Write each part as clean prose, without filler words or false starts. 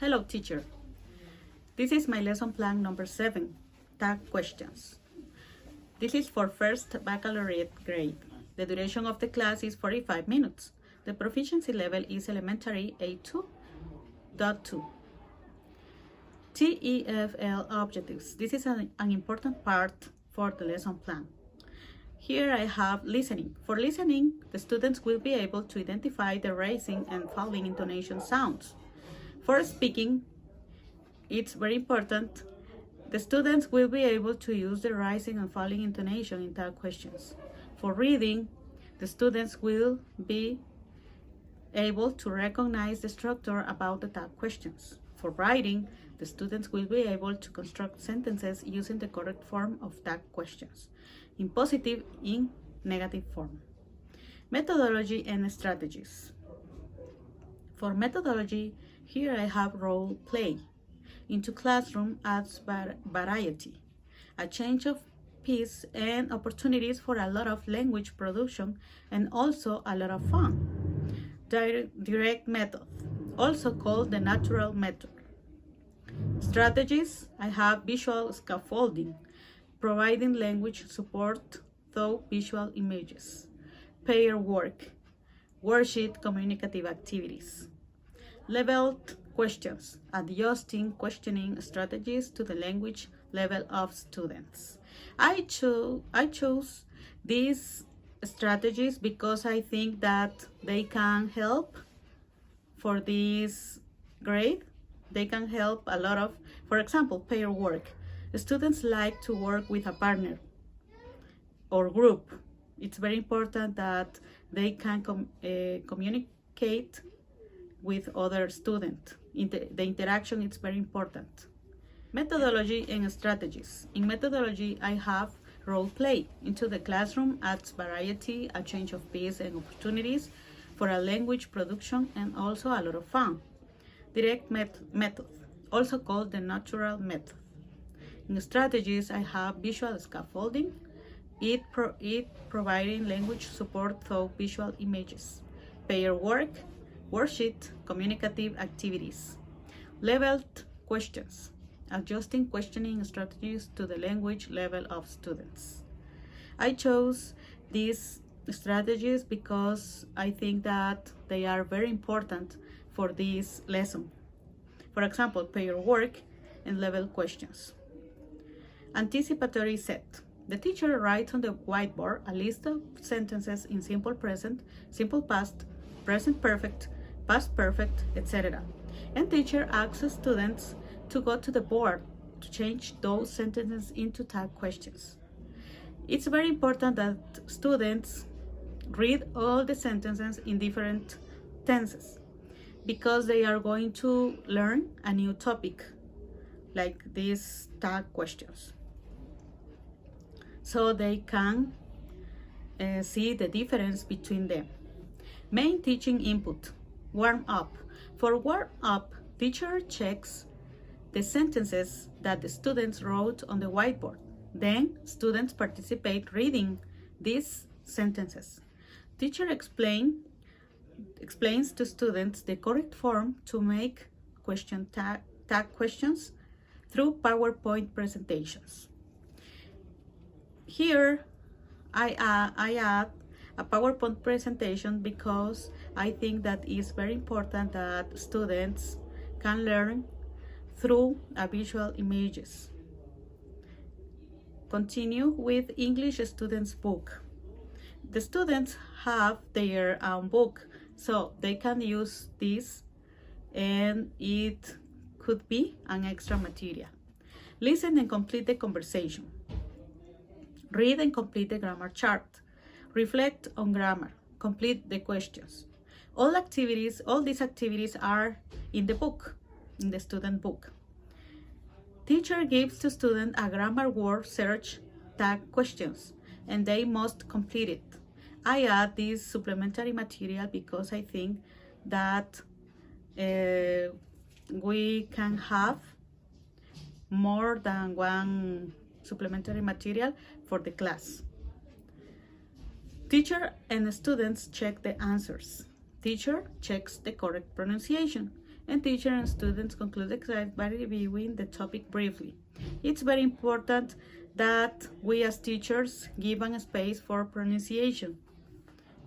Hello, teacher. This is my lesson plan number 7, tag questions. This is for first baccalaureate grade. The duration of the class is 45 minutes. The proficiency level is elementary A2.2. TEFL objectives. This is an important part for the lesson plan. Here I have listening. For listening, the students will be able to identify the rising and falling intonation sounds. For speaking, it's very important. The students will be able to use the rising and falling intonation in tag questions. For reading, the students will be able to recognize the structure about the tag questions. For writing, the students will be able to construct sentences using the correct form of tag questions, in positive, in negative form. Methodology and strategies. For methodology, here I have role play. Into classroom adds variety, a change of pace and opportunities for a lot of language production and also a lot of fun. Direct method, also called the natural method. Strategies, I have visual scaffolding, providing language support through visual images. Pair work, worksheet communicative activities. Leveled questions, adjusting questioning strategies to the language level of students. I chose these strategies because I think that they can help for this grade. They can help a lot of, for example, pair work. Students like to work with a partner or group. It's very important that they can communicate with other students. The interaction is very important. Methodology and strategies. In methodology, I have role play. Into the classroom adds variety, a change of pace and opportunities for a language production and also a lot of fun. Direct method, also called the natural method. In strategies, I have visual scaffolding, it providing language support through visual images. Pair work, worksheet, communicative activities. Leveled questions, adjusting questioning strategies to the language level of students. I chose these strategies because I think that they are very important for this lesson. For example, pair work and level questions. Anticipatory set. The teacher writes on the whiteboard a list of sentences in simple present, simple past, present perfect, past perfect, etc. And teacher asks students to go to the board to change those sentences into tag questions. It's very important that students read all the sentences in different tenses because they are going to learn a new topic like these tag questions. So they can see the difference between them. Main teaching input, warm up. For warm up, teacher checks the sentences that the students wrote on the whiteboard. Then students participate reading these sentences. Teacher explains to students the correct form to make tag questions through PowerPoint presentations. Here, I add a PowerPoint presentation because I think that it's very important that students can learn through visual images. Continue with English students book. The students have their own book, so they can use this and it could be an extra material. Listen and complete the conversation. Read and complete the grammar chart. Reflect on grammar. Complete the questions. All these activities are in the book, in the student book. Teacher gives to student a grammar word search tag questions and they must complete it. I add this supplementary material because I think that we can have more than one supplementary material for the class. Teacher and students check the answers. Teacher checks the correct pronunciation and teacher and students conclude the exercise by reviewing the topic briefly. It's very important that we as teachers give a space for pronunciation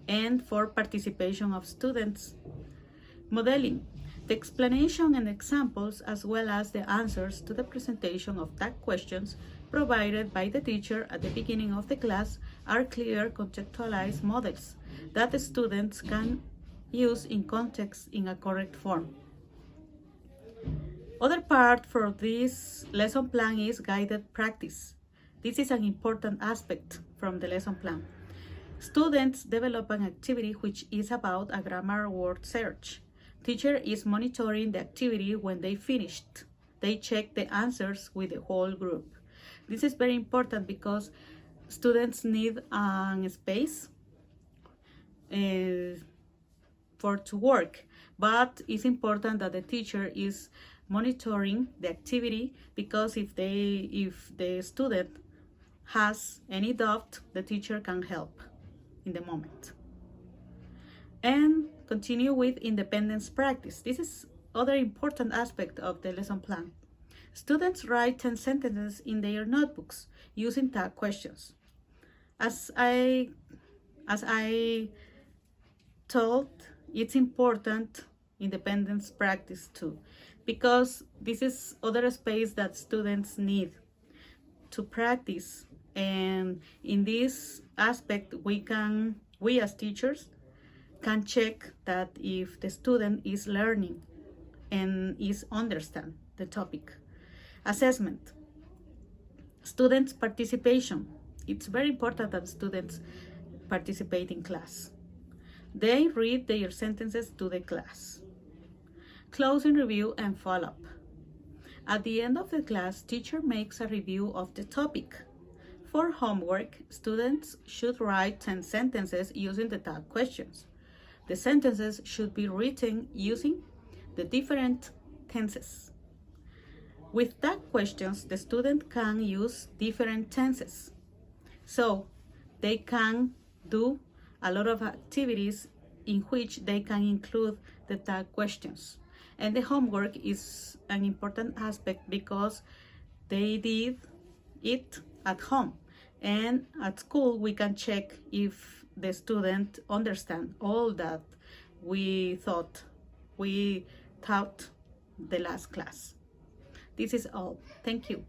and for participation of students. Modeling. The explanation and examples, as well as the answers to the presentation of tag questions provided by the teacher at the beginning of the class, are clear, contextualized models that the students can use in context in a correct form. Other part for this lesson plan is guided practice. This is an important aspect from the lesson plan. Students develop an activity which is about a grammar word search. Teacher is monitoring the activity when they finished. They check the answers with the whole group. This is very important because students need a space to work, but it's important that the teacher is monitoring the activity, because if the student has any doubt, the teacher can help in the moment. And continue with independence practice. This is other important aspect of the lesson plan. Students write 10 sentences in their notebooks using tag questions. As I told, it's important independence practice too, because this is other space that students need to practice. And in this aspect, we as teachers can check that if the student is learning and is understand the topic. Assessment. Students' participation. It's very important that students participate in class. They read their sentences to the class. Closing review and follow-up. At the end of the class, teacher makes a review of the topic. For homework, students should write 10 sentences using the tag questions. The sentences should be written using the different tenses. With tag questions, the student can use different tenses. So they can do a lot of activities in which they can include the tag questions. And the homework is an important aspect because they did it at home. And at school, we can check if the student understand all that we taught the last class. This is all. Thank you.